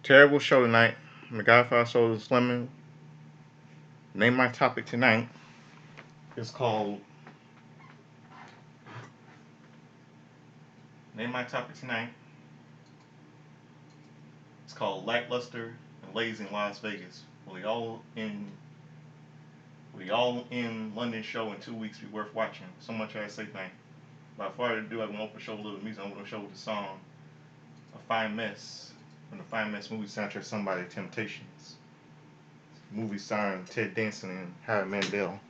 Terrible show tonight. The Godfather show is Lemon. Name my topic tonight is called. Name my topic tonight. It's called Lackluster and Lazy in Las Vegas. Will the all in London show in 2 weeks be worth watching? So much I say thank. By far to do, I'm gonna open the show with a little music. I'm gonna show with the song "A Fine Mess" from the Fine Mess movie soundtrack. Somebody Temptations. Movie starring Ted Danson and Howie Mandel,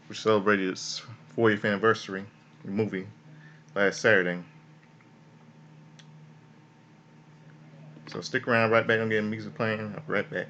which celebrated its 40th anniversary movie last Saturday. So stick around, right back. I'm getting music playing. I'll be right back.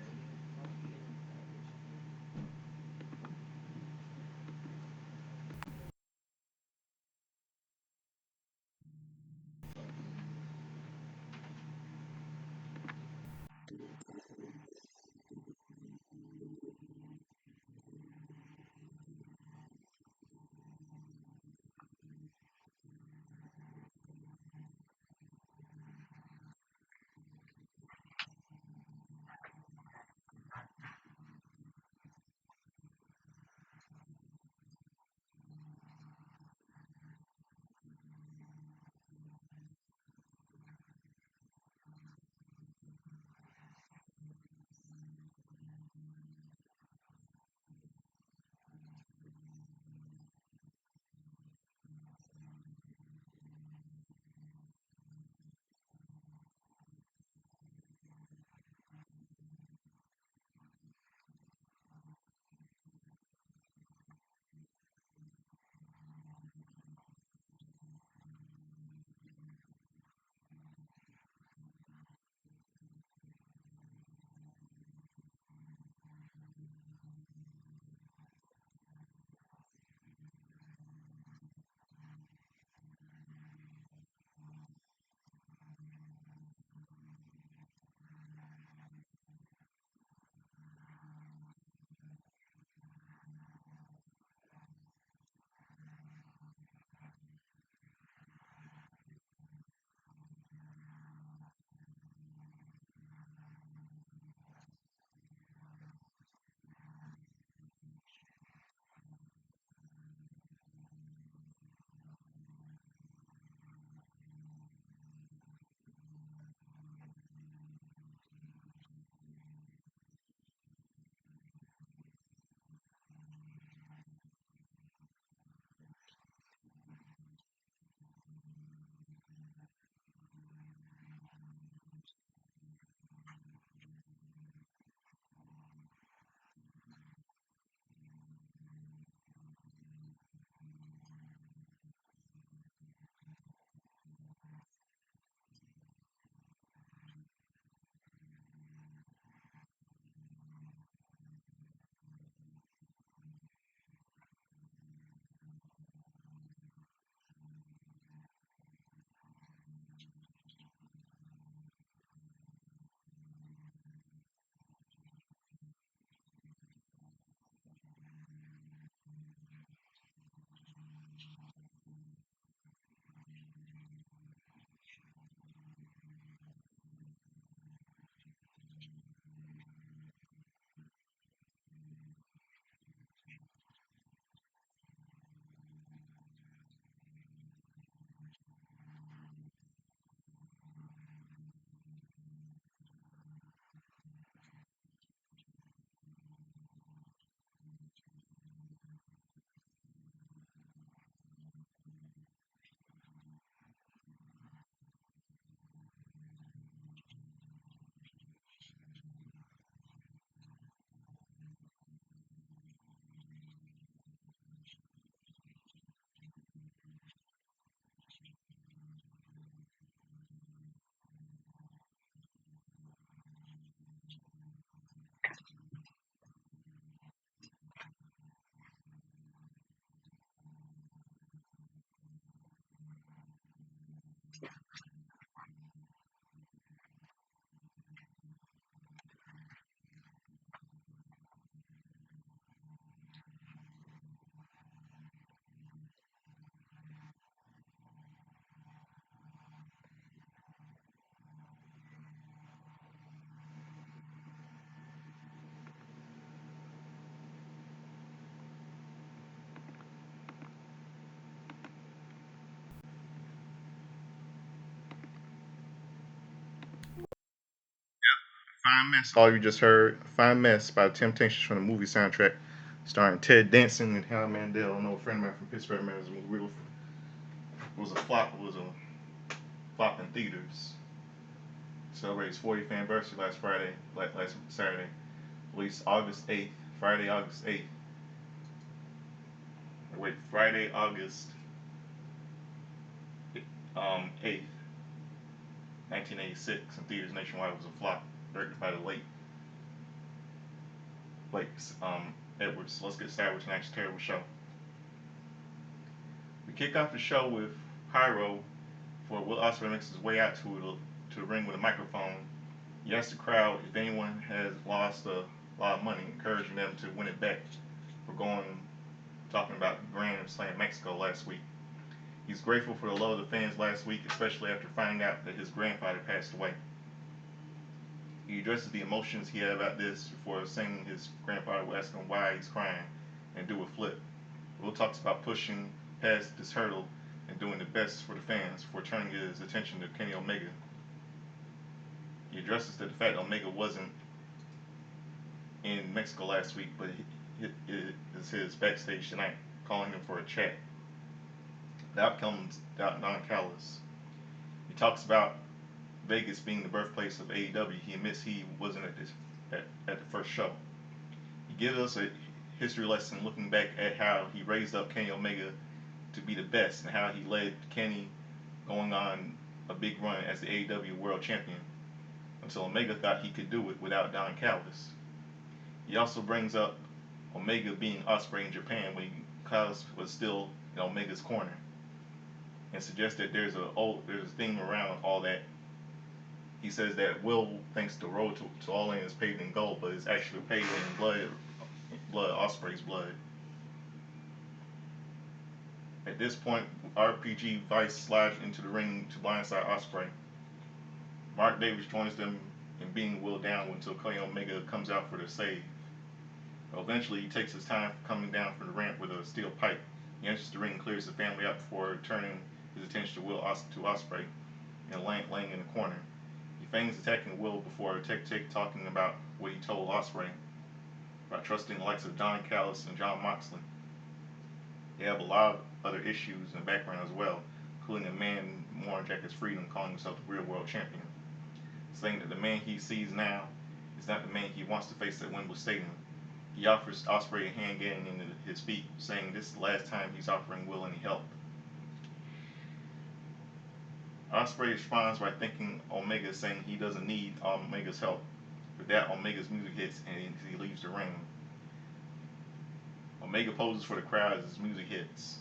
Fine Mess. All you just heard, Fine Mess by Temptations from the movie soundtrack, starring Ted Danson and Howie Mandel. I know a friend of mine from Pittsburgh, man, was a flop. It was a flop in theaters. Celebrated its 40th anniversary last Friday, last Saturday. Released August 8th, Friday, August 8th. Wait, Friday, August 8th, 1986, in theaters nationwide. Was a flop, directed by the late Blake Edwards. So let's get started with tonight's terrible show. We kick off the show with Pyro, for Will Ospreay makes his way out to the ring with a microphone. He asks the crowd if anyone has lost a lot of money, encouraging them to win it back for talking about Grand Slam Mexico last week. He's grateful for the love of the fans last week, especially after finding out that his grandfather passed away. He addresses the emotions he had about this before saying his grandfather will ask him why he's crying and do a flip. Will talks about pushing past this hurdle and doing the best for the fans before turning his attention to Kenny Omega. He addresses the fact that Omega wasn't in Mexico last week, but it is his backstage tonight, calling him for a chat. The outcome's Don Callis. He talks about Vegas being the birthplace of AEW. He admits he wasn't at the first show. He gives us a history lesson looking back at how he raised up Kenny Omega to be the best and how he led Kenny going on a big run as the AEW World Champion until Omega thought he could do it without Don Callis. He also brings up Omega being Ospreay in Japan when Callis was still in Omega's corner, and suggests that there's a theme around all that. He says that Will thinks the road to All In is paved in gold, but it's actually paved in blood, Ospreay's blood. At this point, RPG Vice slides into the ring to blindside Ospreay. Mark Davis joins them in beating Will down until Kenny Omega comes out for the save. Eventually, he takes his time coming down from the ramp with a steel pipe. He enters the ring and clears the family out before turning his attention to Ospreay and laying in the corner. He feigns attacking Will before talking about what he told Ospreay about trusting the likes of Don Callis and Jon Moxley. They have a lot of other issues in the background as well, including a man more Jacket's freedom calling himself the real world champion, saying that the man he sees now is not the man he wants to face at Wembley Stadium. He offers Ospreay a hand getting into his feet, saying this is the last time he's offering Will any help. Ospreay responds by thanking Omega, saying he doesn't need Omega's help. With that, Omega's music hits and he leaves the ring. Omega poses for the crowd as his music hits.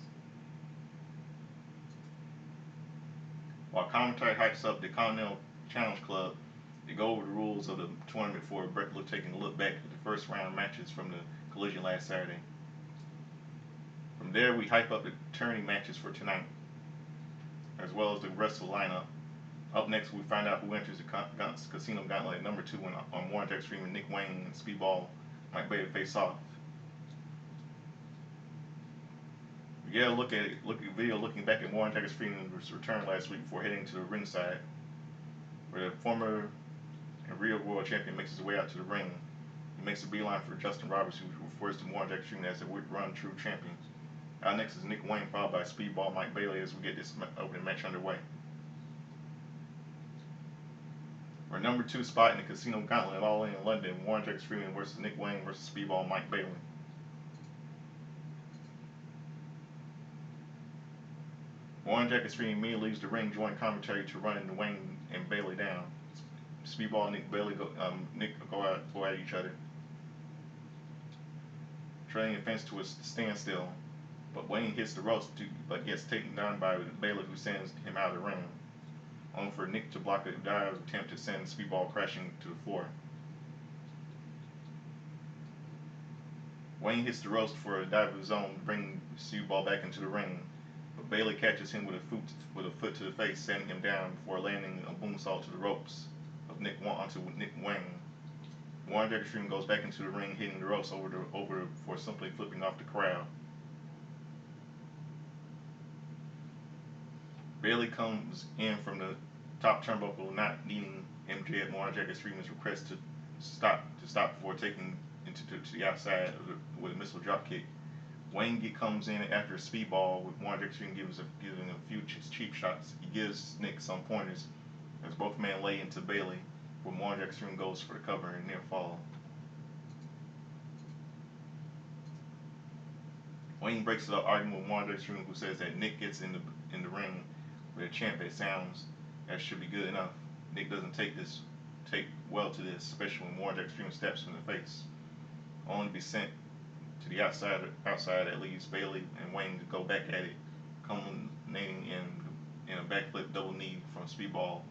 While commentary hypes up the Continental Challenge Club, they go over the rules of the tournament for taking a look back at the first round matches from the collision last Saturday. From there, we hype up the tourney matches for tonight, as well as the rest of the lineup. Up next, we find out who enters the Casino Gauntlet number 2 on Warren Extreme and Nick Wayne and Speedball Mike Bailey face off. We get a look at video looking back at Warren Extreme's return last week before heading to the ringside, where the former and real world champion makes his way out to the ring. He makes a beeline for Justin Roberts, who refers to Warren Extreme as the run true champion. Out next is Nick Wayne, followed by Speedball Mike Bailey as we get this opening match underway. Our number 2 spot in the Casino Gauntlet All In London, Warren Extreme versus Nick Wayne versus Speedball Mike Bailey. Warren Extreme immediately leaves the ring, joining commentary to run Wayne and Bailey down. Speedball and Nick Bailey go at each other, trailing the fence to a standstill. But Wayne hits the ropes, but gets taken down by Bailey, who sends him out of the ring, only for Nick to block a dive attempt to send Speedball crashing to the floor. Wayne hits the ropes for a dive of his own to bring Speedball back into the ring, but Bailey catches him with a foot to the face, sending him down before landing a moonsault to the ropes onto Nick Wayne. Warren Extreme goes back into the ring, hitting the ropes over before simply flipping off the crowd. Bailey comes in from the top turnbuckle, not needing MJ at Warren Extreme's request stop before taking to the outside with a missile drop kick. Wayne comes in after a speedball with Warren Extreme gives him a few cheap shots. He gives Nick some pointers as both men lay into Bailey, where Warren Extreme goes for the cover and near fall. Wayne breaks up arguing with Warren Extreme, who says that Nick gets in the ring with a chant that sounds that should be good enough. Nick doesn't take well to this, especially when Warren Extreme steps in the face, only to be sent to the outside that leaves Bailey and Wayne to go back at it, culminating in a backflip double knee from Speedball.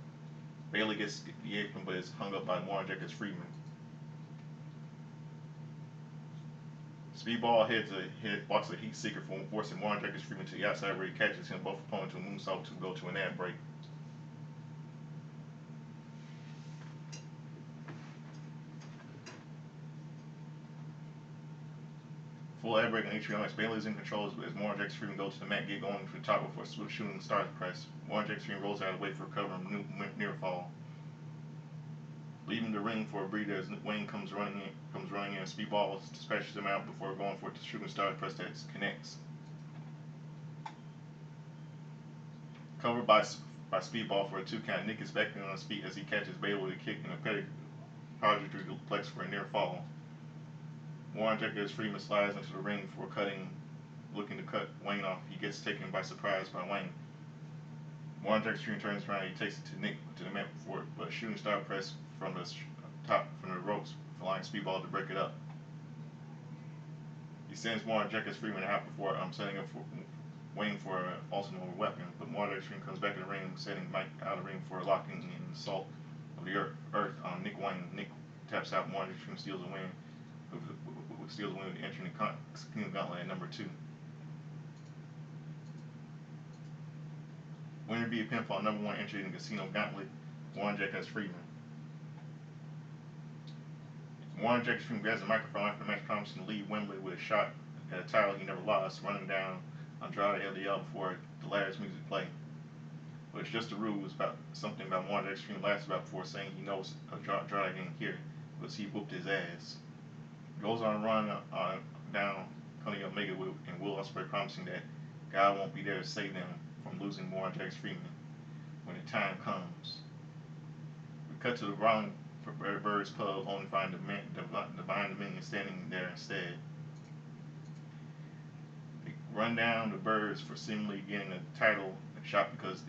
Bailey gets the apron but is hung up by Warren Jacobs Freeman. Speedball blocks a heat seeker from forcing Warren Jacobs Freeman to the outside where he catches him both opponents to a moonsault to go to an ad break. Full ad break on Atrium. Bailey is in control as Warren Jacobs Freeman goes to the mat, get going to the top before shooting the stars press. Warren Jacobs Freeman rolls out of the way for a cover and near fall. Leaving the ring for a breather as Wayne comes running in. Speedball dispatches him out before going for the shooting star press that connects. Covered by Speedball for a 2 count. Nick is back on his feet as he catches Bailey with a kick and a pedigree duplex for a near fall. Warren Jacobs Freeman slides into the ring for looking to cut Wayne off. He gets taken by surprise by Wayne. Warren Jacobs Freeman turns around and he takes it to Nick to the mat before a shooting star press from the ropes, allowing Speedball to break it up. He sends Warren Jacobs Freeman out before setting up for Wayne for an ultimate weapon, but Warren Jacobs Freeman comes back in the ring, setting Mike out of the ring for a locking and assault of the earth on Nick Wayne. Nick taps out. Warren Jacobs Freeman steals a win. Entering the Kingdom Gauntlet at number 2. Winner via pinfall, number 1 entry in the Casino Gauntlet, Warren Jacobs Freeman. Warren Jacobs Freeman grabs the microphone after the match, promising to lead Wembley with a shot at a title he never lost, running down Andrade LDL before the latter's music play. But it's just a ruse about something about Warren Jacobs Freeman laughs about before saying he knows Andrade didn't hear because he whooped his ass. Goes on a run down Tony Omega and Will Ospreay, promising that God won't be there to save them from losing Warren Jacobs Freeman when the time comes. We cut to the wrong Birds pub, only to find Divine Dominion standing there instead. They run down the Birds for seemingly getting a title shot because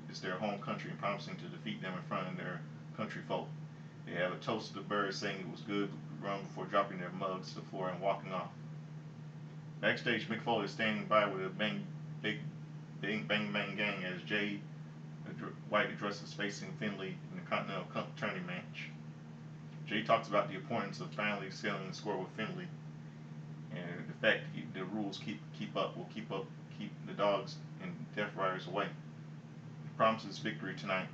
it's their home country and promising to defeat them in front of their country folk. They have a toast to the Birds saying it was good run before dropping their mugs to the floor and walking off. Backstage, Mick Foley is standing by with a bang gang as Jay White addresses facing Finlay in the Continental Tourney match. Jay talks about the importance of finally settling the score with Finlay and the fact the rules keep the dogs and Death Riders away. He promises victory tonight,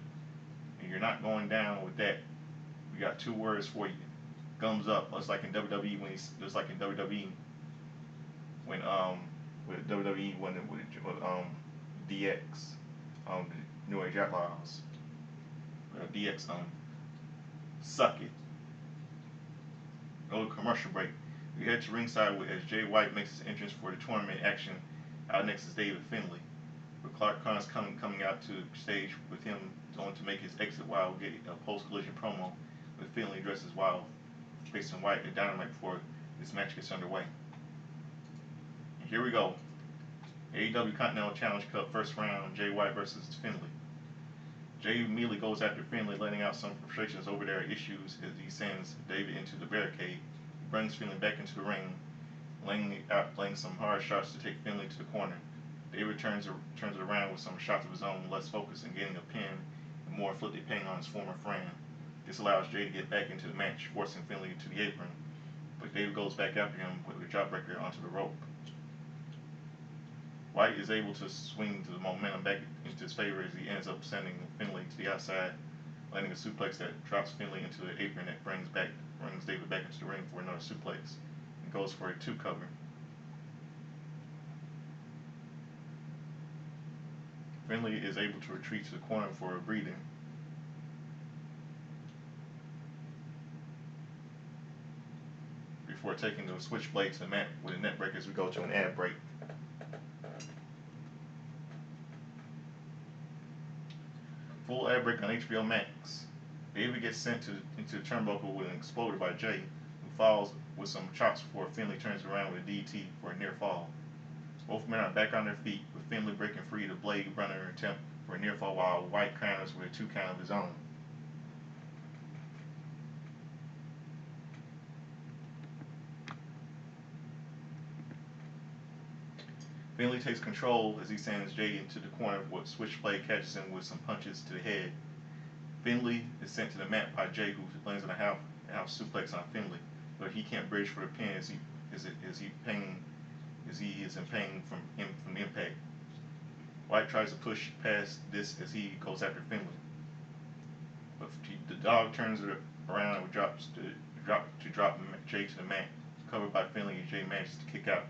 and you're not going down with that. We got 2 words for you. Thumbs up. Just like in WWE when DX, the New Age Outlaws, DX suck it. Go to commercial break. We head to ringside as Jay White makes his entrance for the tournament action. Out next is David Finlay, with Clark Connors coming out to the stage with him going to make his exit while getting a post-collision promo with Finlay dressed as Wild facing White at Dynamite before this match gets underway. And here we go. AEW Continental Challenge Cup first round, Jay White versus Finlay. Jay immediately goes after Finlay, letting out some frustrations over their issues as he sends David into the barricade. He brings Finlay back into the ring, laying some hard shots to take Finlay to the corner. David turns it around with some shots of his own, less focused and getting a pin and more inflicted pain on his former friend. This allows Jay to get back into the match, forcing Finlay to the apron, but David goes back after him with a jawbreaker onto the rope. White is able to swing the momentum back into his favor as he ends up sending Finlay to the outside, landing a suplex that drops Finlay into the apron that brings David back into the ring for another suplex and goes for a 2 cover. Finlay is able to retreat to the corner for a breather. before taking the switchblade to the mat with a net break as we go to an ad break. Full ad break on HBO Max. David gets sent into the turnbuckle with an exploder by Jay, who falls with some chops before Finlay turns around with a DT for a near fall. Both men are back on their feet, with Finlay breaking free to Blade Runner attempt for a near fall while White counters with a 2 count of his own. Finlay takes control as he sends Jay into the corner, but Switchblade catches him with some punches to the head. Finlay is sent to the mat by Jay, who lands on a half suplex on Finlay, but he can't bridge for the pin as he is in pain from the impact. White tries to push past this as he goes after Finlay, but the dog turns it around and drops Jay to the mat, covered by Finlay, and Jay manages to kick out.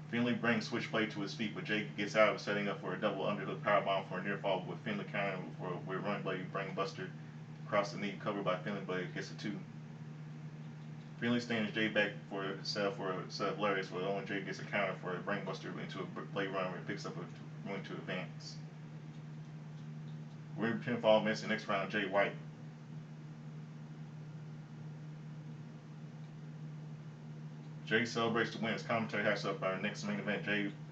Finlay brings Switchblade to his feet, but Jay gets out of setting up for a double underhook powerbomb for a near fall, with Finlay countering with a run blade brain buster across the knee, covered by Finlay, but gets a 2. Finlay stands Jay back for a set of lariats, where only Jay gets a counter for a brain buster into a blade runner and picks up a win to advance. Weird pinfall miss the next round, Jay White. Jay celebrates the win as commentary has up our next main event.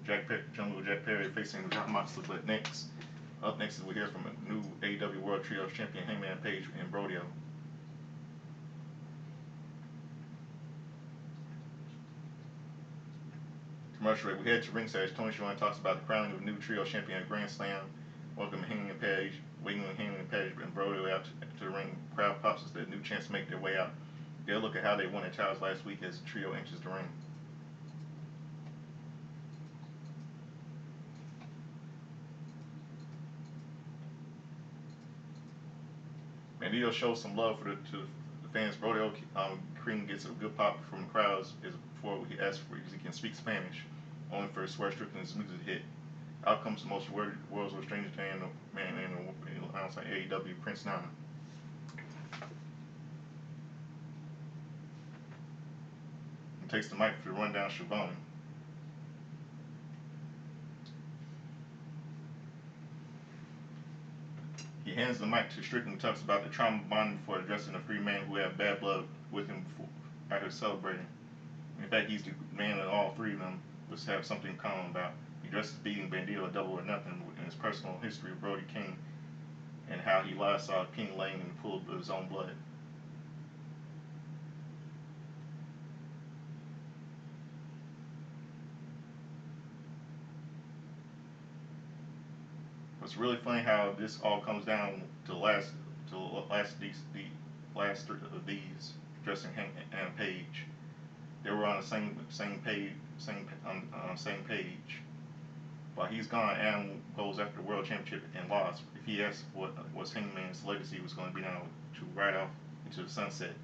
Jungle Jack Perry facing John Moxley next. Up next is we hear from a new AEW World Trios Champion Hangman Page and Brodeo. Commercial break. We head to ringside as Tony Schiavone talks about the crowning of the new Trio Champion at Grand Slam. Welcome Hangman Page, waiting on Hangman Page and Brodeo out to the ring. Crowd pops as the new champs make their way out. Get a look at how they won their titles last week as the trio enters the ring. Bandito shows some love to the fans. Brodeo Cream gets a good pop from the crowds before he asks for he can speak Spanish, only for Swerve Strickland's music hit. Out comes the most world's strangest man alongside AEW, Prince Nana. Takes the mic to run down Schiavone. He hands the mic to Strickland, who talks about the trauma bonding before addressing the 3 men who have bad blood with him after celebrating. In fact, he's the man that all 3 of them must have something in common about. He addresses beating Bandito a double or nothing in his personal history of Brody King and how he last saw King laying in the pool of his own blood. It's really funny how this all comes down to the last three of these addressing Hangman Page. They were on the same page. While he's gone, Adam goes after the world championship and lost. If he asks what was Hangman's legacy was going to be now to ride off into the sunset.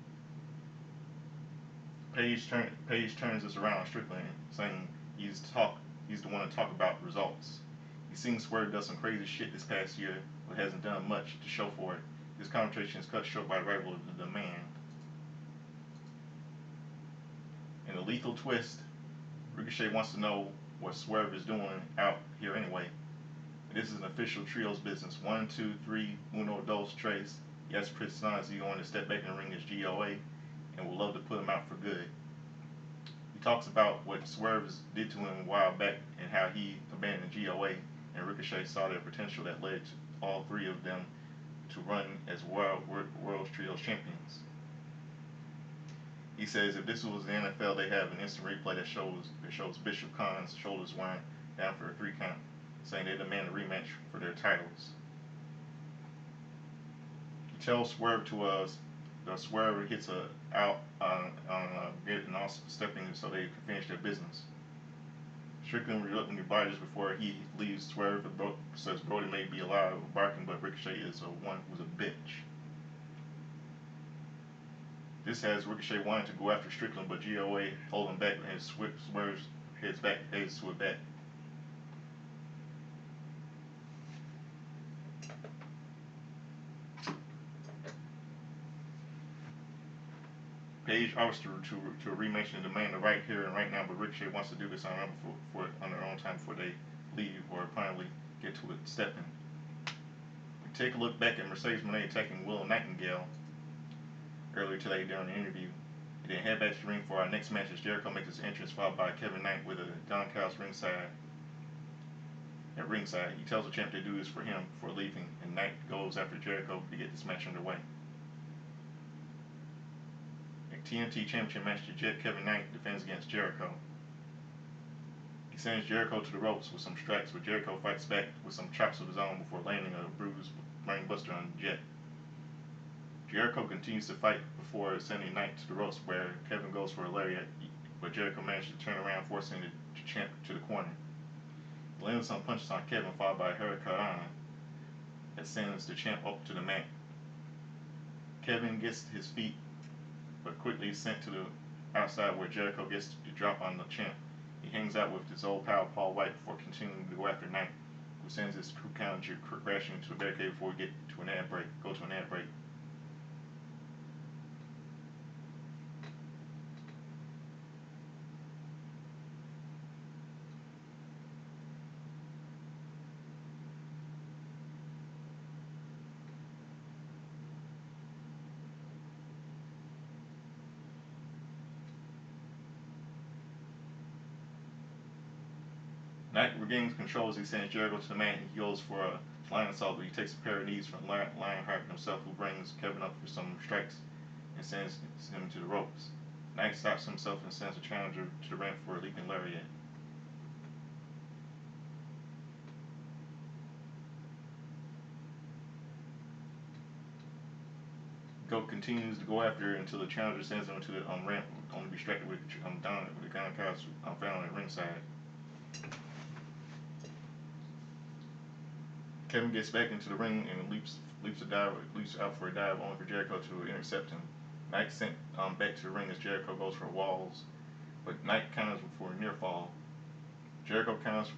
Page turns this around on Strickland, saying he's the one to talk about results. He's seen Swerve does some crazy shit this past year, but hasn't done much to show for it. This conversation is cut short by the arrival of the demand. In a lethal twist, Ricochet wants to know what Swerve is doing out here anyway. This is an official trios business. 1, 2, 3, uno, dos, tres. Yes, Prince is going to step back in the ring as GOA, and would love to put him out for good. He talks about what Swerve did to him a while back and how he abandoned GOA, and Ricochet saw their potential that led to all 3 of them to run as World Trios champions. He says if this was the NFL, they have an instant replay that shows Bishop Khan's shoulders wearing down for a 3 count, saying they demand a rematch for their titles. He tells Swerve to the Swerve hits out on getting off stepping so they can finish their business. Strickland reluctantly barges before he leaves Swerve. Says Brody may be alive barking, but Ricochet is one who's a bitch. This has Ricochet wanting to go after Strickland, but GOA hold him back and Swerve heads to a back. Paige offers to a rematch and demand the right here and right now, but Ricochet wants to do this on their own time before they leave or finally get to it stepping. We take a look back at Mercedes Moné attacking Willow Nightingale earlier today during the interview. And then head back to the ring for our next match as Jericho makes his entrance, followed by Kevin Knight with a Don Callis ringside. At ringside, he tells the champ to do this for him before leaving, and Knight goes after Jericho to get this match underway. A TNT Championship match, Kevin Knight defends against Jericho. He sends Jericho to the ropes with some strikes, but Jericho fights back with some chops of his own before landing a bruised brainbuster on Jet. Jericho continues to fight before sending Knight to the ropes, where Kevin goes for a lariat, but Jericho manages to turn around, forcing the champ to the corner. He lands some punches on Kevin, followed by a hurricanrana that sends the champ up to the mat. Kevin gets his feet, but quickly is sent to the outside where Jericho gets the drop on the champ. He hangs out with his old pal Paul White before continuing to go after Knight, who sends his crew counter crashing into a barricade before we go to an ad break. Knight regains control as he sends Jericho to the mat and he goes for a lion assault, but he takes a pair of knees from Lionheart himself, who brings Kevin up for some strikes and sends him to the ropes. Knight stops himself and sends a challenger to the ring for a leaping lariat. Continues to go after until the challenger sends him to the ramp, only distracted with Don Callis found at ringside. Kevin gets back into the ring and leaps out for a dive, only for Jericho to intercept him. Knight sent back to the ring as Jericho goes for walls, but Knight counters for a near fall. Jericho counters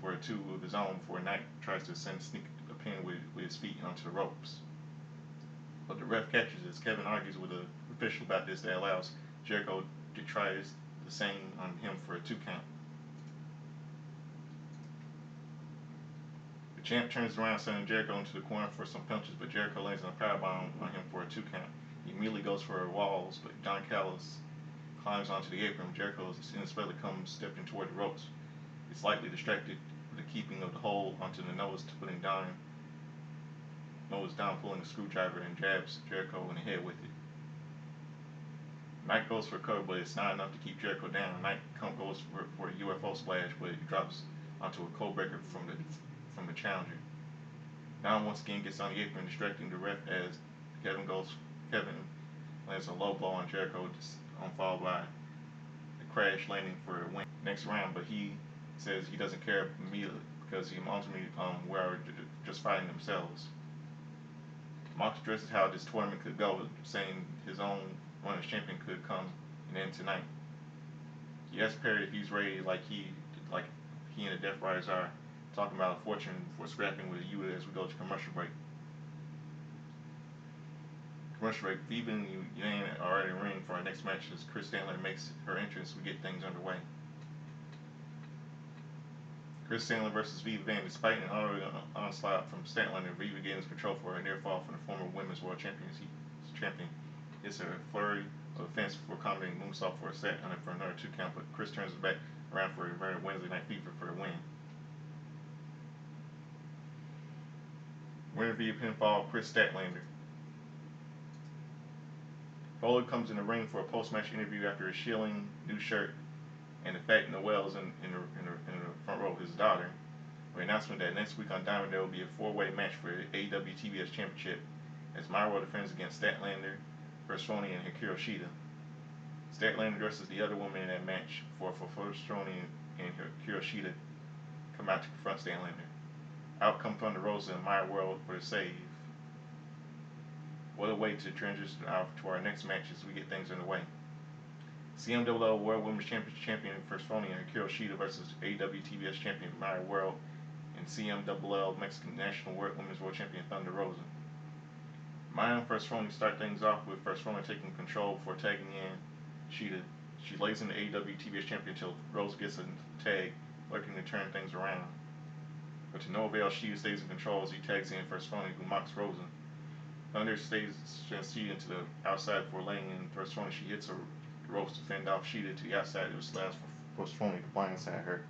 for a 2 of his own before Knight tries to sneak a pin with his feet onto the ropes. But the ref catches as Kevin argues with the official about this that allows Jericho to try the same on him for a 2 count. The champ turns around, sending Jericho into the corner for some punches, but Jericho lands on a powerbomb on him for a 2 count. He immediately goes for walls, but Don Callis climbs onto the apron. Jericho inexplicably comes stepping toward the ropes. He's slightly distracted with the keeping of the hold onto the nose, pulling down, pulling a screwdriver and jabs Jericho in the head with it. Knight goes for a cover, but it's not enough to keep Jericho down. Knight goes for a UFO splash, but he drops onto a code breaker from the challenger. Don once again gets on the apron, distracting the ref as Kevin lands a low blow on Jericho, followed by a crash landing for a win next round. But he says he doesn't care immediately because he ultimately were just fighting themselves. Mox addresses how this tournament could go, saying his own run as champion could come and end tonight. He asks Perry if he's ready, like he and the Death Riders are, talking about a fortune for scrapping with you as we go to commercial break. Viva and Yang are already in the ring for our next match as Chris Statlander makes her entrance. We get things underway. Chris Statlander versus Viva Van. Despite an already onslaught from Statlander, Viva gains control for a near fall from the former Women's World Champion. It's a flurry of offense for accommodating moonsault for a set and for another 2 count, but Chris turns it back around for a Wednesday Night Fever for a win. Winner via pinfall, Chris Statlander. Bowler comes in the ring for a post-match interview after a shilling new shirt and the fact Noel's in the front row of his daughter. With the announcement that next week on Dynamite there will be a 4-way match for the AEW TBS Championship as Myra defends against Statlander, Stroni, and Hikaru Shida. Statlander versus the other woman in that match for Stroni and Hikaru Shida come out to confront Statlander. Out come Thunder Rosa and Maya World for the save. What a way to transition to our next match as we get things underway. CMWL World Women's Championship Champion Stroni and Hikaru Shida versus AEW TBS Champion Maya World and CMWL Mexican National Women's World Champion Thunder Rosa. Maya and First Phony start things off with First Phony taking control before tagging in Sheeta. She lays in the AEW TBS champion until Rose gets a tag, looking to turn things around. But to no avail, Sheeta stays in control as he tags in First Phony, who mocks Rosa. Thunder stays Sheeta into the outside before laying in First Phony. She hits a ropes to fend off Sheeta to the outside. It was slash for First Phony to blindside her.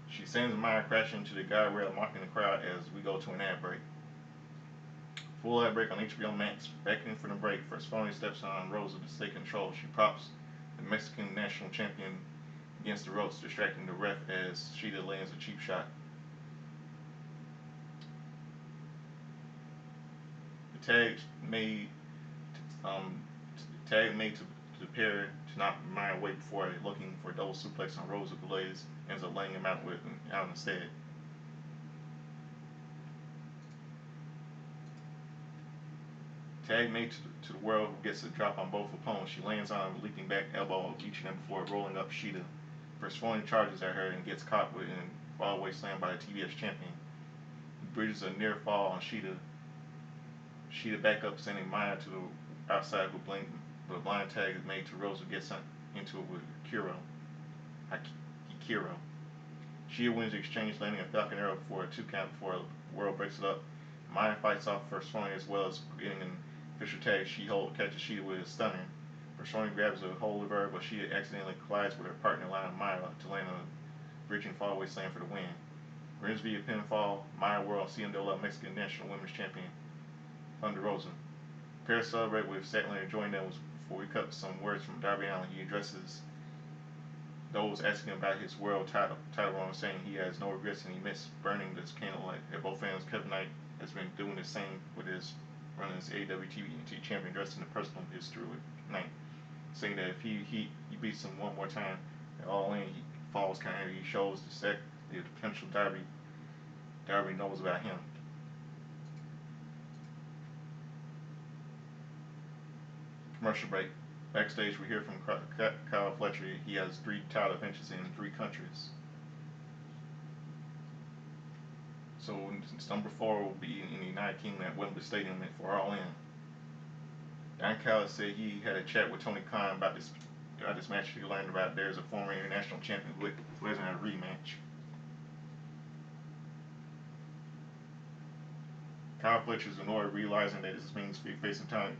She sends Maya crashing into the guardrail, mocking the crowd as we go to an ad break. Full ad break on HBO Max. Backing for the break, First Phony steps on Rosa to stay control. She props the Mexican national champion against the ropes, distracting the ref as Sheeta lands a cheap shot. The tag made to Perry to knock Maya away before looking for a double suplex on Rosa. Blaze ends up laying him out instead. Tag made to the world, who gets a drop on both opponents. She lands on a leaping back elbow, each of them before rolling up Sheeta. First Phony charges at her and gets caught with a fallaway slam by the TBS champion. He bridges a near fall on Sheeta. Sheeta back up, sending Maya to the outside with a blind tag is made to Rose, who gets into it with Hikiro. Sheeta wins the exchange, landing a Falcon Arrow for a 2 count before the world breaks it up. Maya fights off First Phony as well as getting an official tag. She catches Sheeta with a stunner. First Phony grabs a hold of her, but Sheeta accidentally collides with her partner, allowing Maya to land a bridging fallaway slam for the win. Wins via pinfall. Maya World CMLL Mexican National Women's Champion Thunder Rosa. Prepare to celebrate with Statlander joining them before we cut some words from Darby Allin. He addresses those asking about his world title run, saying he has no regrets and he missed burning this candle at both ends. Kevin Knight has been doing the same with his running as AEW TBT champion, dressed in the personal history with Knight, saying that if he beats him one more time at All In, he falls kind of, he shows the potential Darby knows about him. Commercial break. Backstage, we hear from Kyle Fletcher. He has 3 title defenses in 3 countries. So number 4 will be in the United Kingdom at Wembley Stadium for All In. Don Callis said he had a chat with Tony Khan about this match. He learned about there's a former international champion who hasn't had a rematch. Kyle Fletcher is annoyed, realizing that this means facing Tanasuke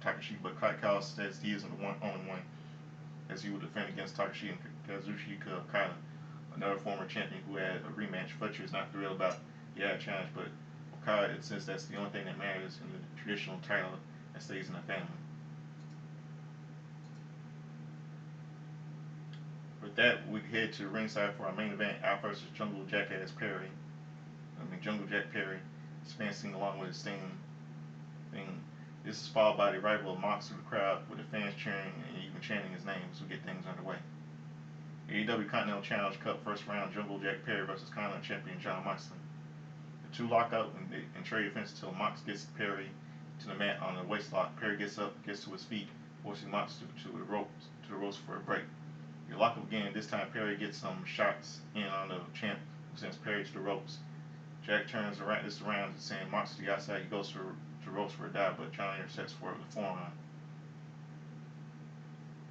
Takashi, but Kyle says he isn't the only one, as he will defend against Takashi and Kazuchika Okada, another former champion who had a rematch. Fletcher is not thrilled about the ad challenge, but Okada insists that's the only thing that matters in the traditional title that stays in the family. With that, we head to ringside for our main event, Al versus Jungle Jackass Perry. Jungle Jack Perry dancing along with his thing. This is followed by the arrival of Mox to the crowd, with the fans cheering and even chanting his name as we get things underway. AEW Continental Challenge Cup first round, Jungle Jack Perry versus Continental Champion Jon Moxley. The two lock up and trade offense until Mox gets Perry to the mat on the waist lock. Perry gets up, gets to his feet, forcing Mox to the ropes for a break. They lock up again. This time Perry gets some shots in on the champ, who sends Perry to the ropes. Jack turns this around, saying Mox to the outside. He goes to ropes for a dive, but John intercepts for the forearm.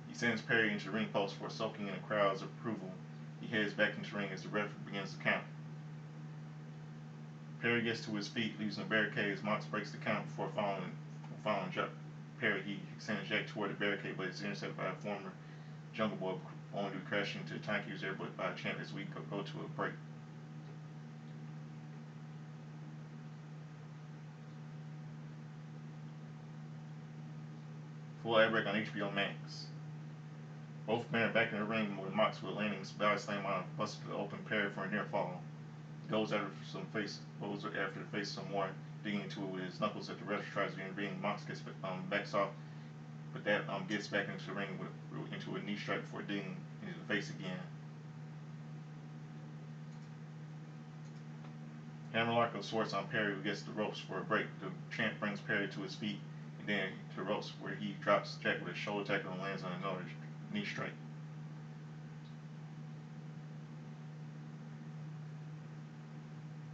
He sends Perry into the ring post for soaking in the crowd's approval. He heads back into the ring as the ref begins the count. Perry gets to his feet, leaves the barricades. Mox breaks the count before following Perry. He sends Jack toward the barricade, but is intercepted by a former Jungle Boy, only to crash into the timekeepers there, but by a champ as we go to a break. Full ad break on HBO Max. Both men are back in the ring with Mox with landing body slam on a busted to open Perry for a near fall. He goes after to face some more, digging into it with his knuckles at the ref tries to intervene. Mox backs off, but that gets back into the ring into a knee strike before digging into the face again. Hammerlock of sorts on Perry, who gets the ropes for a break. The champ brings Perry to his feet and then to the ropes, where he drops Jack with a shoulder tackle and lands on another knee strike.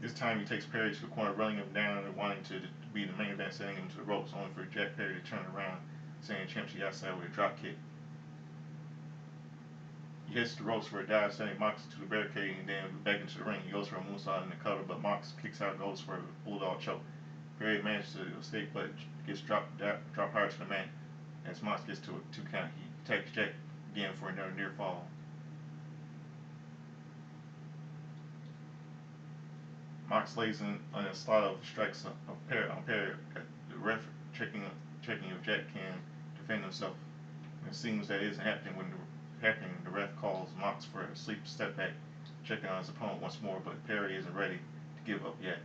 This time he takes Perry to the corner, running him down and wanting to be the main event, sending him to the ropes, only for Jack Perry to turn around, saying Champ to the outside with a drop kick. He hits the ropes for a dive, sending Mox to the barricade, and then back into the ring. He goes for a moonsault in the cover, but Mox kicks out, goes for a bulldog choke. Perry manages to escape, but gets dropped hard to the mat. As Mox gets to a 2 count, he attacks Jack again for another near fall. Mox lays in on a slaughter of strikes on Perry. The ref checking if Jack can defend himself. And it seems that isn't happening when the ref calls Mox for a sleep step back, checking on his opponent once more, but Perry isn't ready to give up yet.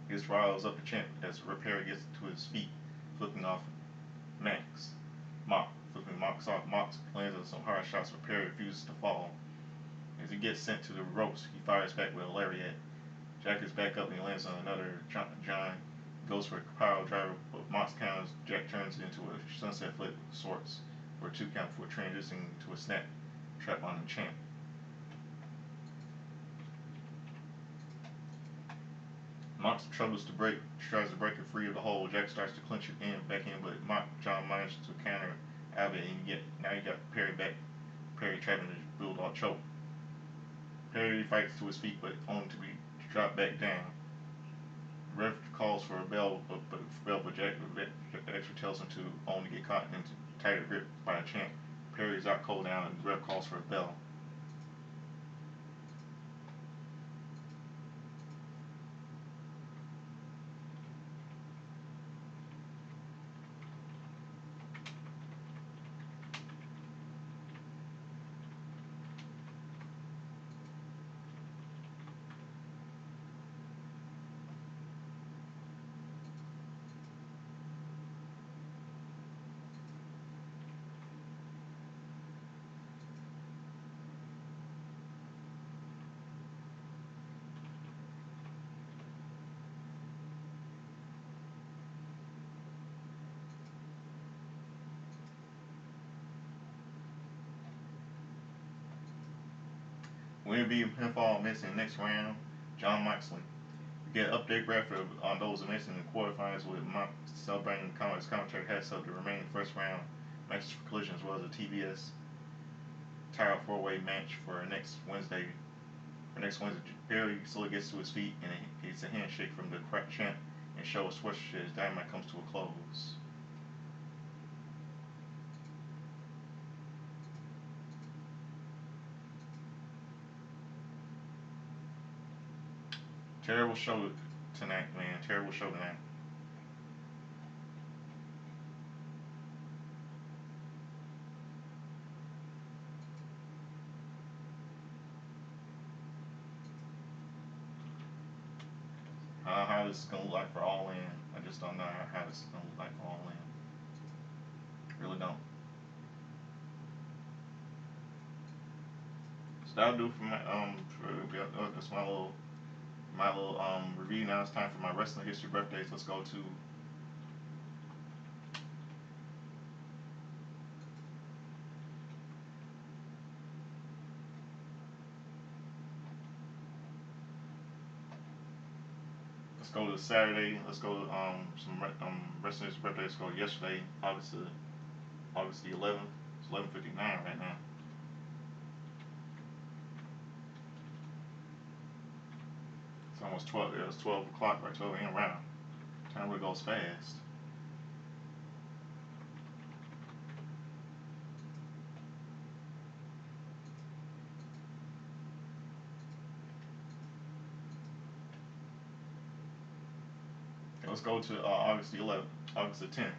He just riles up the Champ as Perry gets to his feet, flipping off flipping Mox off. Mox lands on some hard shots, but Perry refuses to fall. As he gets sent to the ropes, he fires back with a lariat. Jack is back up and he lands on another John. Goes for a pile driver, but Mox counters. Jack turns it into a sunset flip of sorts for a 2 count before transitioning to a snap trap on the Champ. Mox tries to break it free of the hold. Jack starts to clinch it back in, but John manages to counter out of it, and now you got Perry trapping the bulldog choke. Perry fights to his feet, but only to be dropped back down. The ref calls for a bell, but Jack actually tells him to only get caught into tighter grip by a Champ. Perry is out cold now, and the ref calls for a bell. Winner be pinfall missing next round, John Moxley. We get an update graphic on those missing in the quarterfinals with Mox celebrating his commentary heads up the remaining first round matches for Collision, as well as a TBS title 4-way match for next Wednesday. Perry slowly gets to his feet and it's a handshake from the Champ and shows Swish as Dynamite comes to a close. Terrible show tonight, man. Terrible show tonight. How this is gonna look like for All In. I just don't know how this is gonna look like for All In. Really don't. So that'll do for my that's my little review. Now it's time for my wrestling history birthdays. Let's go to Saturday. Let's go to some wrestling history birthdays. Let's go yesterday, August the 11th. It's 11:59 right now. It's almost 12. It was 12 o'clock, right? 12 a.m. round. Time really goes fast. Let's go to August the 11th, August the 10th.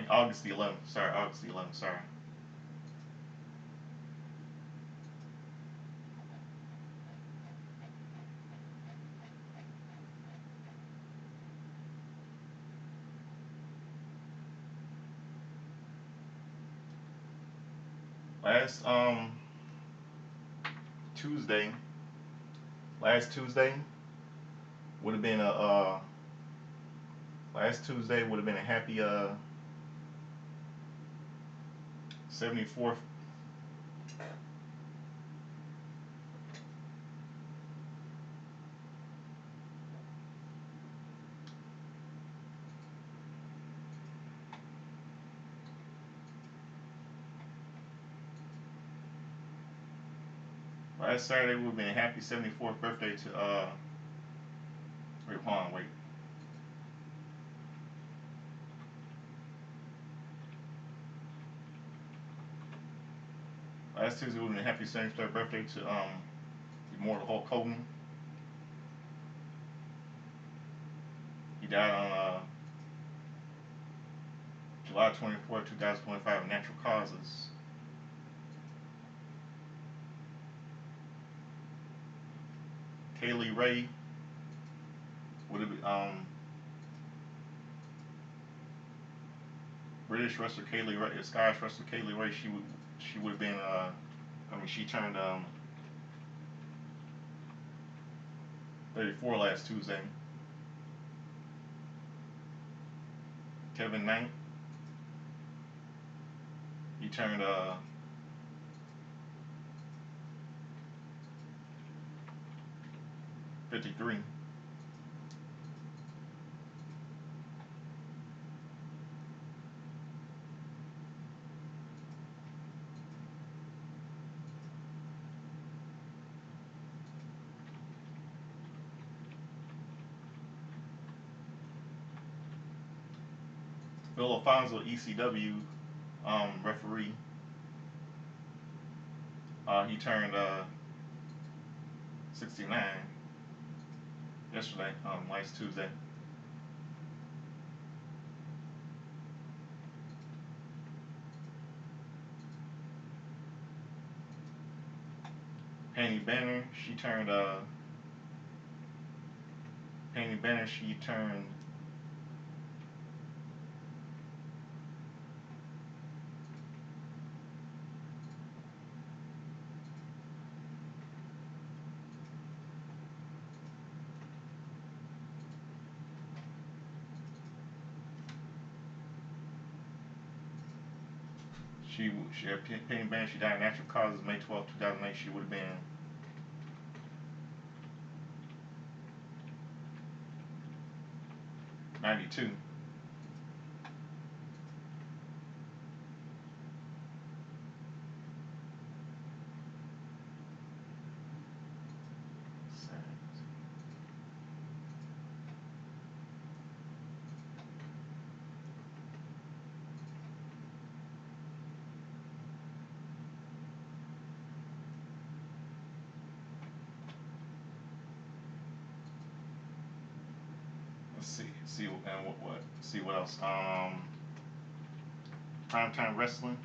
August the 11th. Sorry, August the 11th. Sorry. Last Tuesday, last Tuesday would have been a last Tuesday would have been a happy 74th. Last Saturday would have been a happy 74th birthday to wait, hold on, wait. Last Tuesday would have been a happy 73rd birthday to Immortal Hulk Hogan. He died on July 24th, 2025 of natural causes. Kaylee Ray would have been British wrestler Kaylee Ray, Scottish wrestler Kaylee Ray. She would have been she turned 34 last Tuesday. Kevin Knight, he turned 53. Phil Alfonso, ECW referee, he turned 69 yesterday, last Tuesday. Penny Banner, she turned Penny Banner, she turned she had Penny Banner, she died of natural causes May 12, 2008. She would have been 92. See and what see what else. Primetime Wrestling.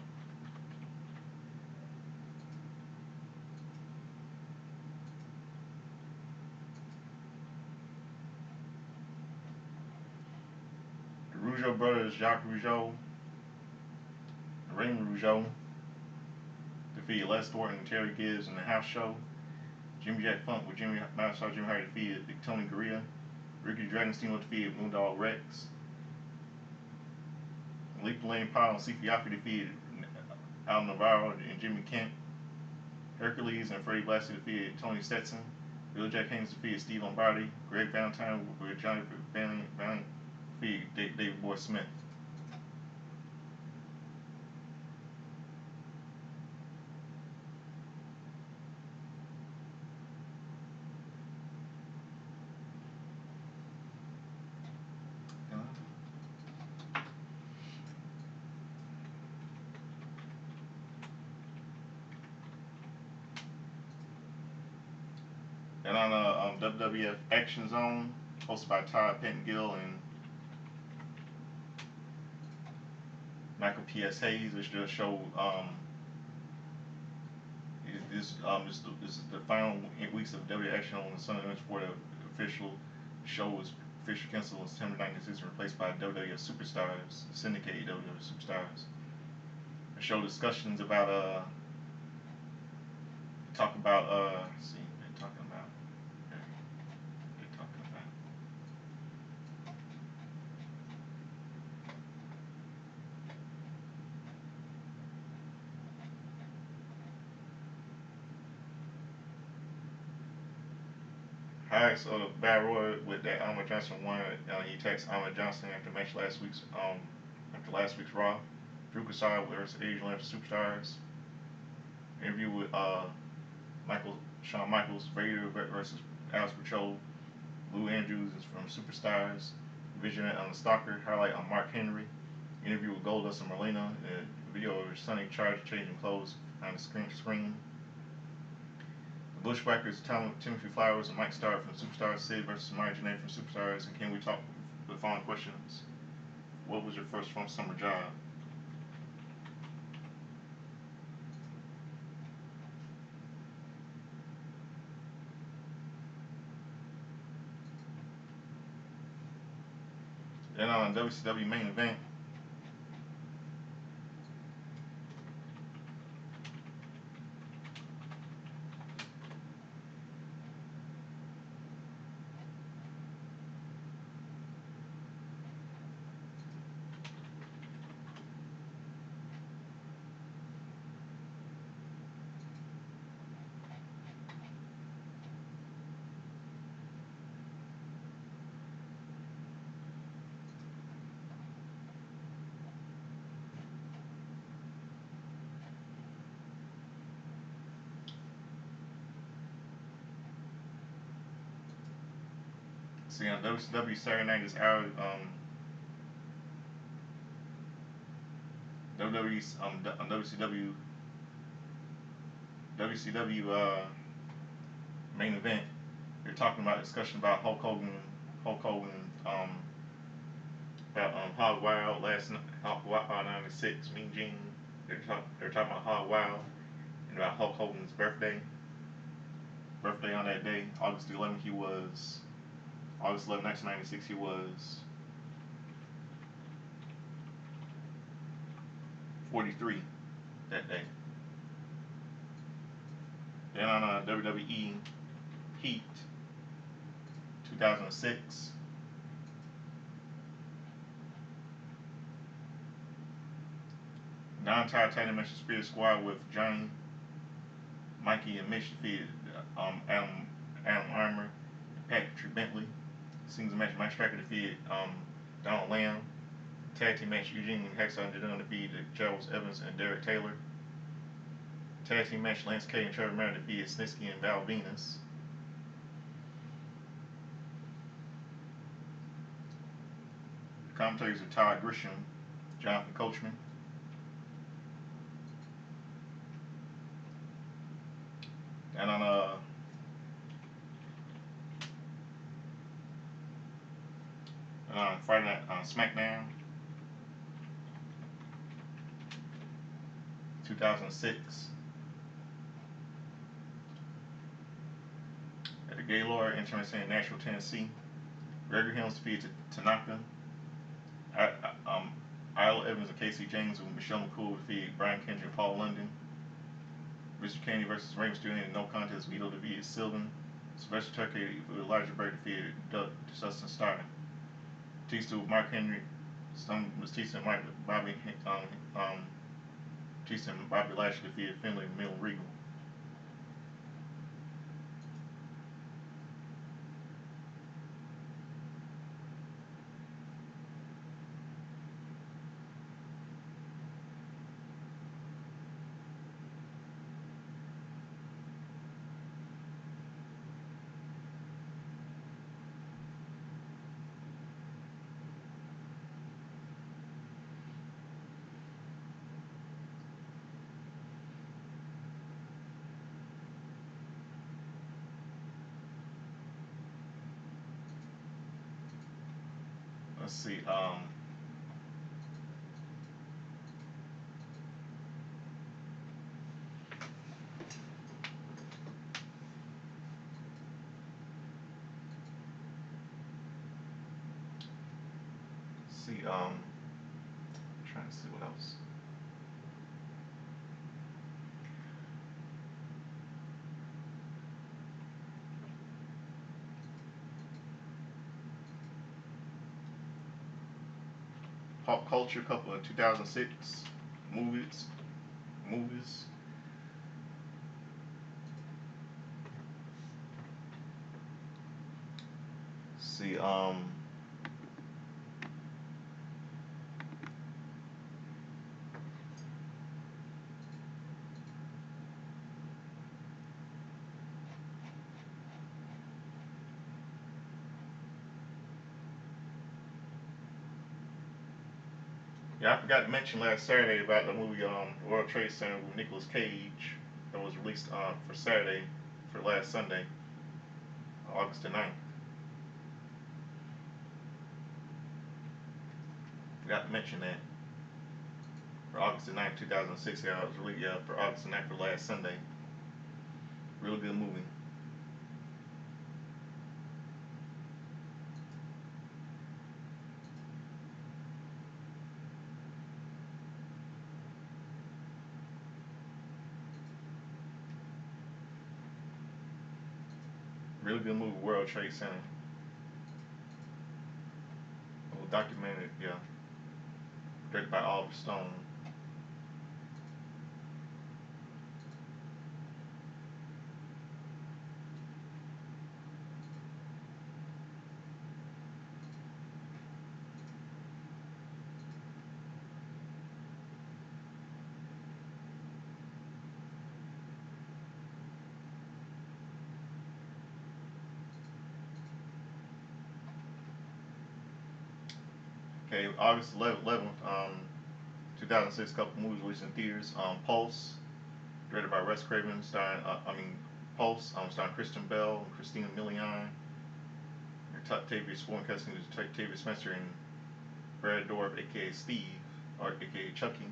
The Rougeau brothers, Jacques Rougeau, Raymond Rougeau, defeated Les Thornton and Terry Gibbs in the house show. Jimmy Jack Funk with Jimmy Hart defeated Tony Garea. Ricky Dragon Steamboat defeated Moondog Rex. Lethal Lane Powell and Sifiafi defeated Al Navarro and Jimmy Kent. Hercules and Freddie Blassie defeated Tony Stetson. Bill Jack Haynes defeated Steve Lombardi. Greg Valentine with Johnny Valiant defeated David Boy Smith. And on WWF Action Zone, hosted by Todd Pettengill and Michael P.S. Hayes, which just showed this is the final weeks of WWF Action on the Sunday before the official show was officially canceled on September 1996 and replaced by WWF Superstars, syndicated WWF Superstars. The show discussions about talk about let's see, they're talking about. They're talking about. Alright, so the Battle Royal with that Ahmed Johnson won. He text Ahmed Johnson after match after last week's Raw. Drew Gulak versus Asian Left Superstars. Interview with Shawn Michaels, Vader versus Alex Patrol. Lou Andrews is from Superstars. Vision on the Stalker. Highlight on Mark Henry. Interview with Goldust and Marlena. Video of Sonny Charge changing clothes on the screen. The Bushwhackers, Timothy Flowers and Mike Starr from Superstars. Sid versus Maya Janae from Superstars. And can we talk the following questions? What was your first fun summer job? Then on WCW main event, see on WCW Saturday Night is out. WWE's on WCW main event. They're talking about discussion about Hulk Hogan about Hog Wild last night, Hog Wild '96, Mean Gene. They're talking about Hog Wild and about Hulk Hogan's birthday on that day, August 11th. He was August 11th, 1996. He was 43 that day. Then on WWE Heat 2006. Non-title title match Spirit Squad with Johnny, Mikey, and Mitch defeated Adam Armour, Patrick Bentley. Singles match Mike Striker defeated Donald Lamb. Tag team match Eugene and Hexon Dunn defeated Charles Evans and Derek Taylor. Tag team match Lance K and Trevor Murray defeated Snitsky and Val Venus. The commentators are Todd Grisham, Jonathan Coachman. And on Friday night on SmackDown 2006. At the Gaylord Entrance in Nashville, Tennessee, Gregory Helms defeated Tanaka. Isla Evans and Casey James and Michelle McCool defeated Brian Kendrick and Paul London. Richard Kennedy versus Rey Mysterio in no contest. Vito defeated Sylvan. Sylvester Turkey with Elijah Burke defeated Justin Starr. Batista with Mark Henry. Batista and Bobby Batista and Bobby Lashley defeated Finlay and Mill Regal. Let's see. Trying to see what else. pop culture, couple of 2006 movies. Movies. See, yeah, I forgot to mention last Saturday about the movie World Trade Center with Nicolas Cage that was released for Saturday for last Sunday, August the 9th. Forgot to mention that for August the 9th, 2006. Yeah, it was really for August the 9th for last Sunday. Real good movie. Really good movie, World Trade Center. Well, documented, yeah, directed by Oliver Stone. Okay, August 11th, 2006, couple movies released in theaters. Pulse, directed by Wes Craven, Pulse, starring Kristen Bell and Christina Milian. Tavia Swan Casting is Tavia Spencer and Brad Dourif, aka Steve, or aka Chucky.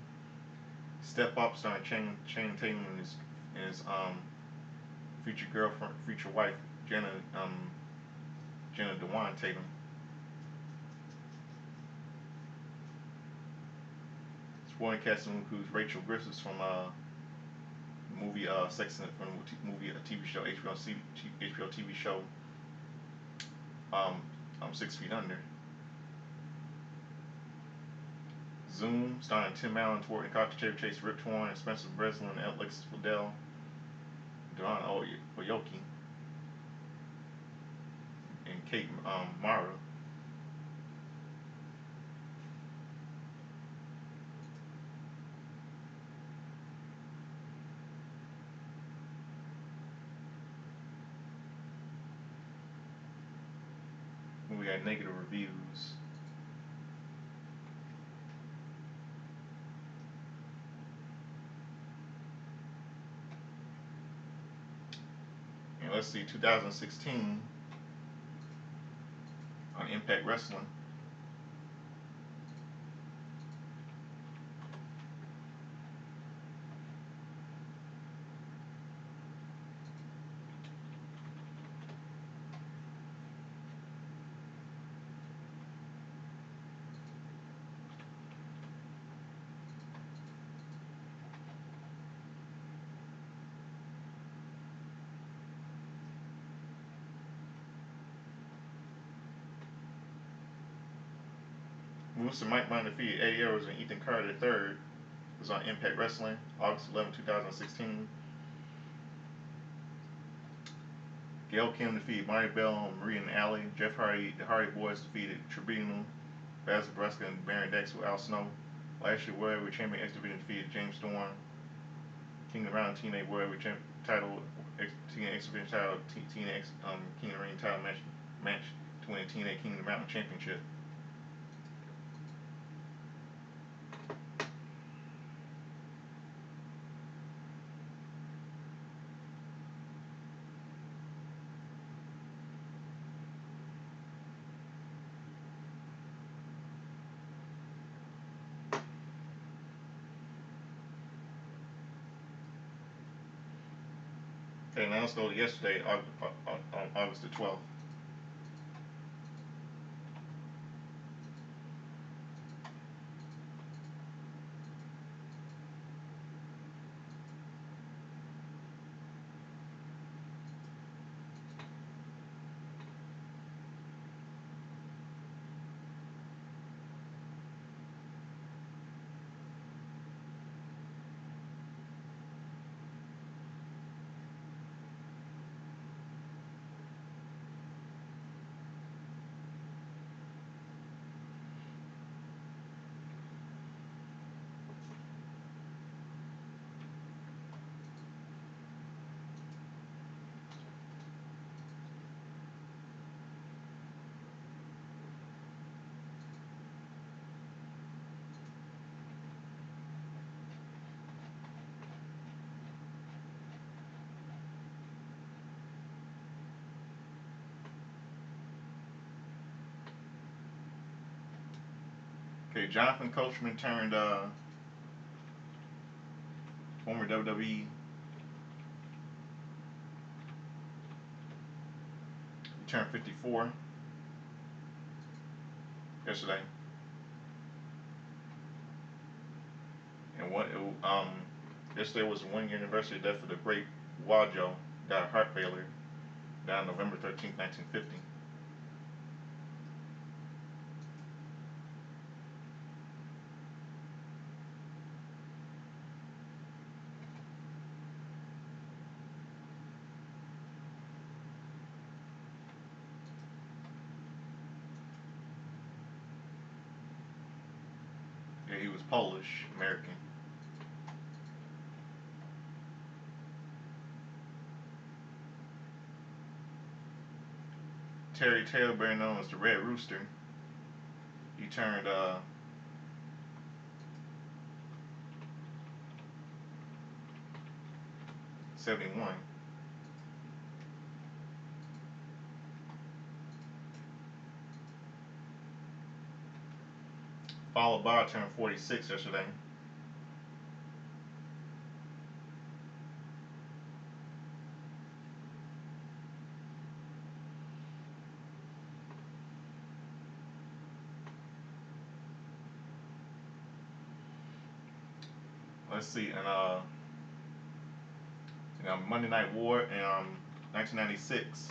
Step Up, starring Channing Tatum and his future girlfriend, future wife, Jenna Dewan Tatum. Supporting casting includes Rachel Griffiths from movie Sex and from movie a TV show HBO TV show 6 Feet Under. Zoom, starring Tim Allen, Twerton Cox, Chevy Chase, Rip Torn, and Spencer Breslin, and Alexis Bledel, Don Oyoki, and Kate Mara. We got negative reviews. And let's see, 2016 on Impact Wrestling. Moose and Mike Bond defeated Eddie Edwards and Ethan Carter III. It was on Impact Wrestling, August 11, 2016. Gail Kim defeated Marty Bell, Marie and Alley. Jeff Hardy, the Hardy Boys defeated Tribunal, Basil Breska, and Baron Dex with Al Snow. Lashley World Heavyweight Champion X Division defeated James Storm. King of the Round TNA World Heavyweight title, TNA X Division title, TNA King of the Ring title match to win the TNA King of the Mountain Championship. Okay, now let's go to yesterday, August the 12th. Okay, Jonathan Coachman turned former WWE. He turned 54 yesterday. And yesterday was the 1 year anniversary death of the great Wajo, died of heart failure, died November 13th, 1950. Yeah, he was Polish American. Terry Taylor, better known as the Red Rooster, he turned 71. Followed by turned 46 yesterday. Let's see, and Monday Night War in 1996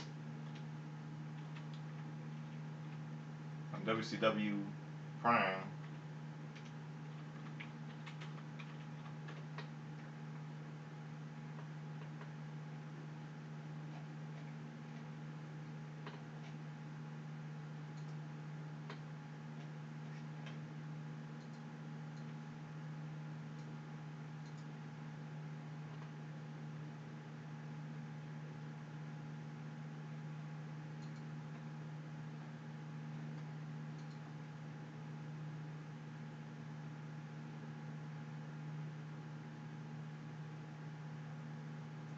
on WCW Prime.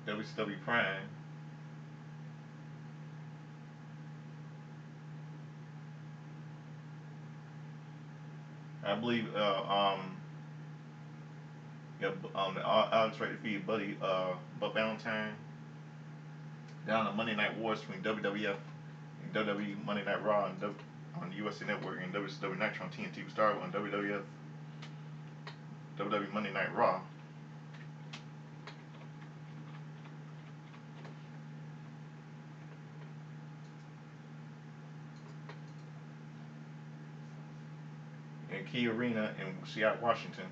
WCW Prime. I believe the Alex Ray defeated Buck Valentine down the Monday Night Wars between WWF and WWE Monday Night Raw on the USA Network and WCW Nitro on TNT. We started on WWE Monday Night Raw. In Key Arena in Seattle, Washington.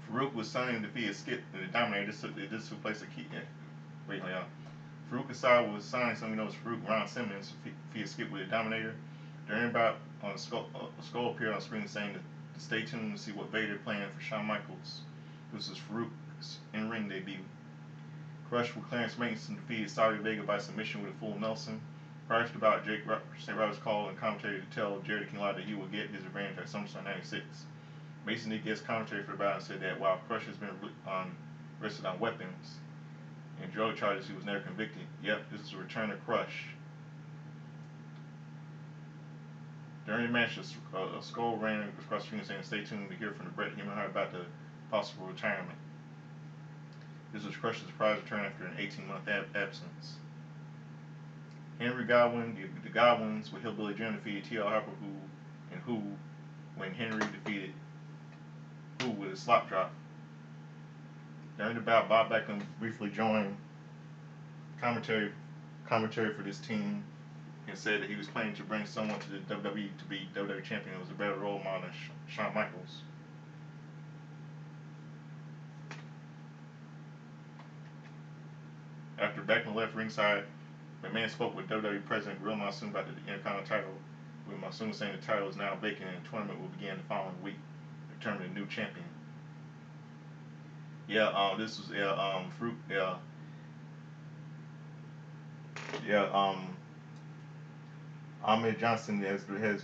Farouk was signed to defeat Skip the Dominator. This took place at Key. Wait, hold on. Farouk Asad was signed, some knows Farouk Ron Simmons, defeated Skip with the Dominator. During about on a skull appeared on screen saying to stay tuned to see what Vader planned for Shawn Michaels. This was Farouk's in-ring debut. Crush with Clarence Mason defeated Saudi Vega by submission with a full Nelson. Prior to the bout, St. Roberts called and commentated to tell Jerry the King Lawler that he would get his revenge at SummerSlam 96. Mason did guest commentary for the bout and said that while Crush has been arrested on weapons and drug charges, he was never convicted. Yep, this is a return of Crush. During the match, a skull ran across the screen saying, "Stay tuned to hear from the Bret Hart about the possible retirement." This was Crush's surprise return after an 18-month absence. Henry Godwin, the Godwins with Hillbilly Jim defeated T.L. Harper, who, when Henry defeated Who with a slop drop. During the bout, Bob Backlund briefly joined commentary for this team and said that he was planning to bring someone to the WWE to be WWE champion. It was a better role model than Shawn Michaels. After Backlund left ringside, McMahon spoke with WWE President Gorilla Monsoon about the Intercontinental title, with Monsoon saying the title is now vacant and the tournament will begin the following week to determine a new champion. Yeah, this was Farouk. Yeah. Ahmed Johnson has been had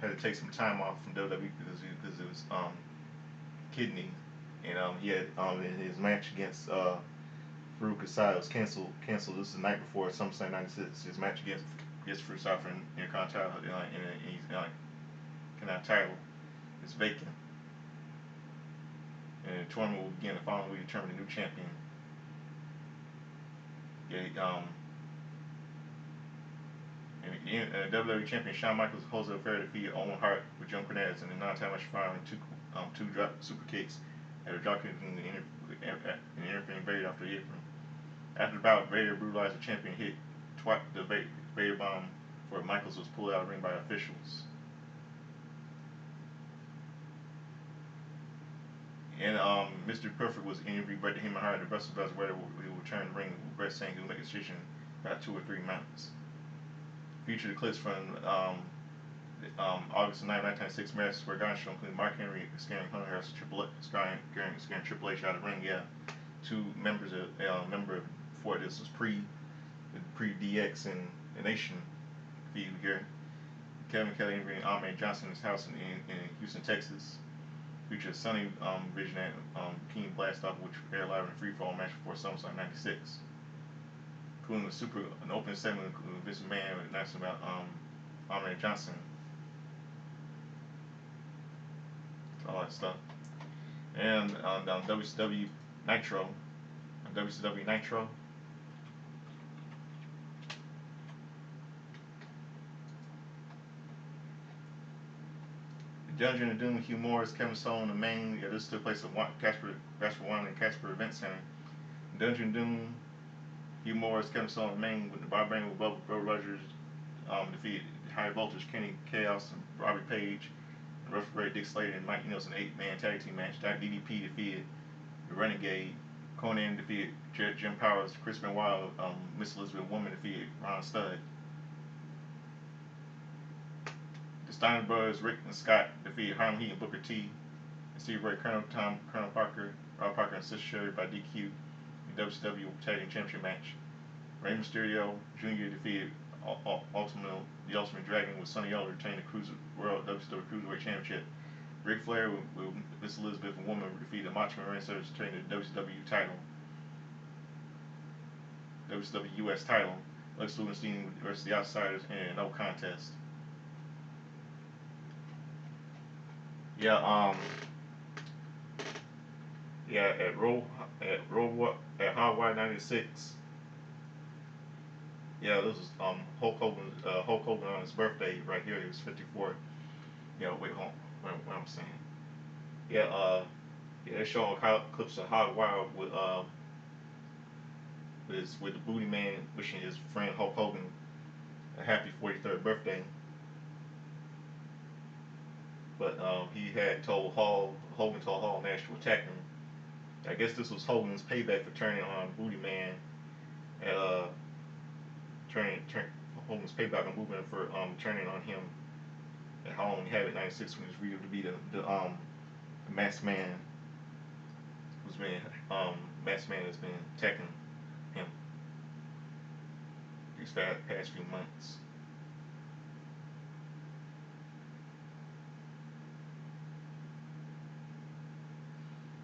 to take some time off from WWE because it was kidney, and he had his match against Farouk Asad was canceled. This is the night before SummerSlam '96. His match against Farouk Asad for Intercontinental and he's title is vacant. And the tournament will begin the following week to determine the new champion. Yeah, and WWE champion Shawn Michaels and Jose Alfredo defeated Owen Hart with Jim Cornette in the non-title match following two drop super kicks at a drop kick in the interfering Vader after the apron. After the bout, Vader brutalized the champion, hit the Vader bomb where Michaels was pulled out of the ring by officials. And Mr. Perfect was interviewed by him and Hart. The wrestlers was whether he would return to the ring with Brett saying he would make a decision about 2 or 3 months. Featured clips from August 9, 1996 Madison Square Garden show, including Mark Henry scaring Hunter Harris, scaring Triple H out of the ring. Yeah, two members of member before this was pre DX and the Nation feud here. Kevin Kelly interviewing Ahmed Johnson in his house in Houston, Texas. Featured Sonny Vision and King Blastoff, which aired live in a free fall match before SummerSlam '96. Including an opening segment with Vince McMahon announcing about Ahmed Johnson. All that stuff. And on WCW Nitro, Dungeon of Doom, Hugh Morris, Kevin Sullivan, the main. Yeah, this took place at Casper One and Casper Event Center. Dungeon of Doom, Hugh Morris, Kevin Sullivan, main with the Barbarian with Bro Rogers defeated High Voltage, Kenny Chaos, and Robbie Page. And referee Dick Slater and Mike Nielsen, 8-man tag team match. DDP defeated the Renegade. Conan defeated Jim Powers. Chris Benoit, Miss Elizabeth Woman defeated Ron Studd. The Steiner Brothers, Rick and Scott, defeated Harlem Heat and Booker T. And Steve Ray, Colonel Parker, Rob Parker, and Sister Sherry by DQ in the WCW Tag Team Championship match. Rey Mysterio Jr. defeated the Ultimate Dragon with Sonny Elder retaining the World WCW Cruiserweight Championship. Ric Flair with Miss Elizabeth and Woman defeated Macho Man Randy Savage retaining the WCW title. WCW US title. Lex Luger versus the Outsiders in no contest. Yeah, at Hardwire '96. Yeah, this was Hulk Hogan on his birthday right here. He was 54. Yeah, wait, hold on. What I'm saying. Yeah, they're showing clips of Hardwire with the Booty Man wishing his friend Hulk Hogan a happy 43rd birthday. But he had told Hogan told Hall Nash to attack him. I guess this was Hogan's payback for turning on Booty Man and Hogan's payback on Movement for turning on him at Halloween Havoc '96 when he was revealed to be the masked man who's been masked man has been attacking him these past few months.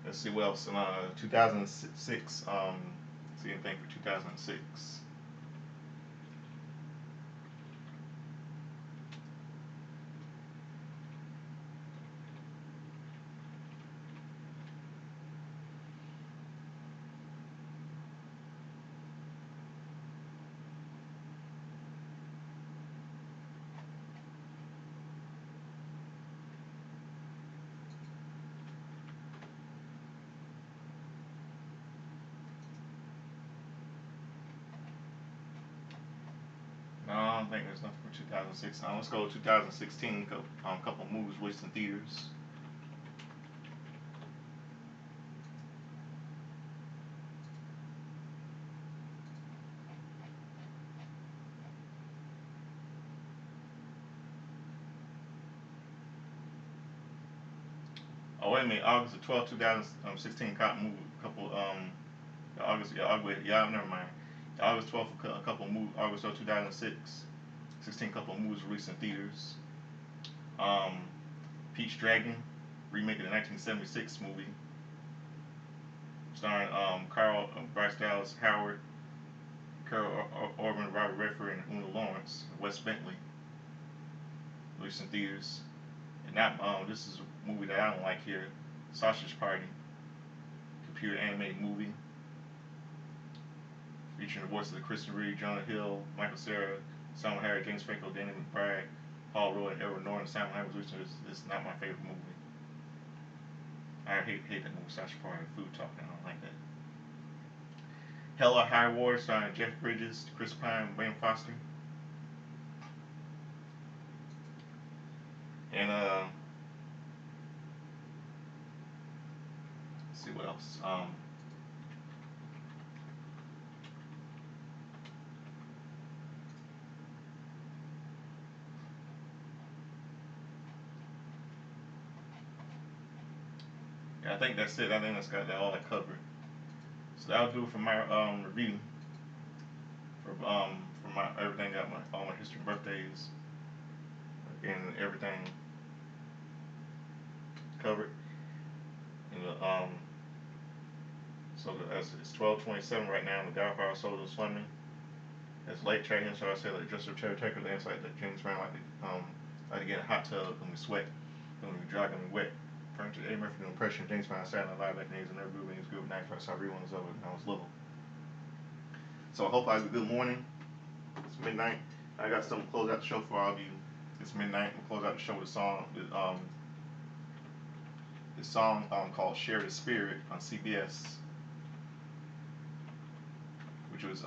Let's see what else in 2006. See anything for 2006. No, I don't think there's nothing for 2006. Now let's go to 2016. Couple movies released in theaters. Oh wait a minute, August the 12th, 2016. Couple August. Yeah, never mind. August 12th, a couple movies. August 12th, 2006. 16 couple of movies released in theaters. Um, Peach Dragon, remake of the 1976 movie, starring Carl Bryce Dallas Howard, Carol Orban, Robert Redford, and Una Lawrence, Wes Bentley, released in theaters. And that this is a movie that I don't like here, Sausage Party, computer animated movie featuring the voices of Kristen Reed, Jonah Hill, Michael Cera, Salma Hayek, James Franco, Danny McBride, Paul Rudd, and Edward Norton. Salma Hayek was released. It's not my favorite movie. I hate that movie, Sausage Party, food talk. I don't like that. Hell or High Water, starring Jeff Bridges, Chris Pine, Wayne Foster. And let's see what else. Yeah, I think that's it. I think that's got all that covered. So that'll do it for my review for my everything. Got my all my history birthdays and everything covered. And so as it's 12:27 right now, and the Godfather Soldier is swimming. It's late training, so I said like just a cherry taker the inside that James Brown like to get in a hot tub when we sweat, when we dry and we wet. Referring to Eddie Murphy doing impression, James Brown sat in the live back days and never grew when he was good with night. I saw reruns of it when I was little. So I hope I have a good morning. It's midnight. I got something to close out the show for all of you. It's midnight. We'll close out the show with a song. This song called "Share the Spirit" on CBS, which was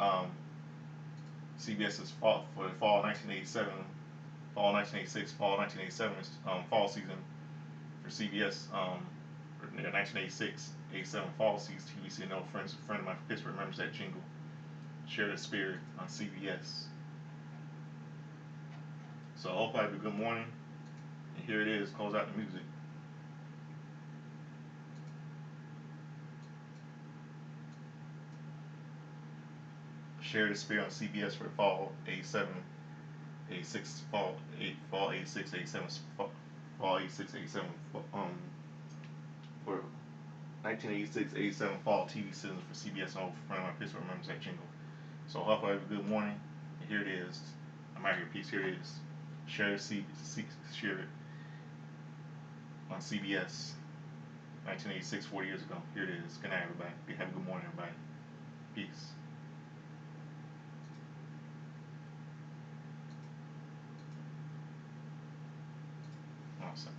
CBS's fall for the fall 1987, fall 1986, fall 1987 fall season for CBS. For their 1986-87 fall season TV season. A friend of mine from Pittsburgh remembers that jingle. Share the Spirit on CBS. So I hope I have a good morning. And here it is. Close out the music. Share the Spirit on CBS for fall 87, 86, fall 86, 87, fall 86, 87, for 1986, 87 fall TV season for CBS. And friend of mine Pittsburgh remembers that jingle. So I hope I have a good morning. And here it is. I'm out here. Peace. Here it is. Share it on CBS. 1986, 40 years ago. Here it is. Good night, everybody. Have a good morning, everybody. Peace. Awesome.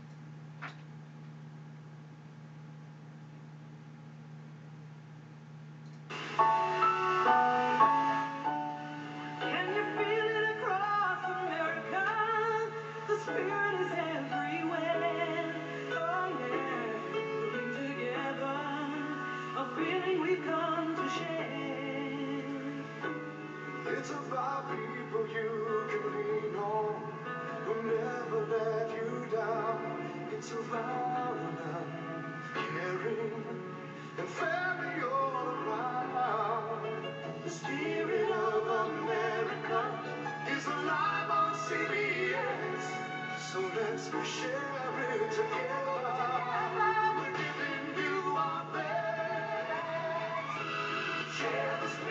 Can you feel it across America? The spirit is everywhere. Oh yeah, looking together, a feeling we've come to share. It's about people you can lean on, who never let you down. It's about love, caring, and family all around. The spirit of America is alive on CBS. So let's share it together. We're giving you our best. Share the spirit.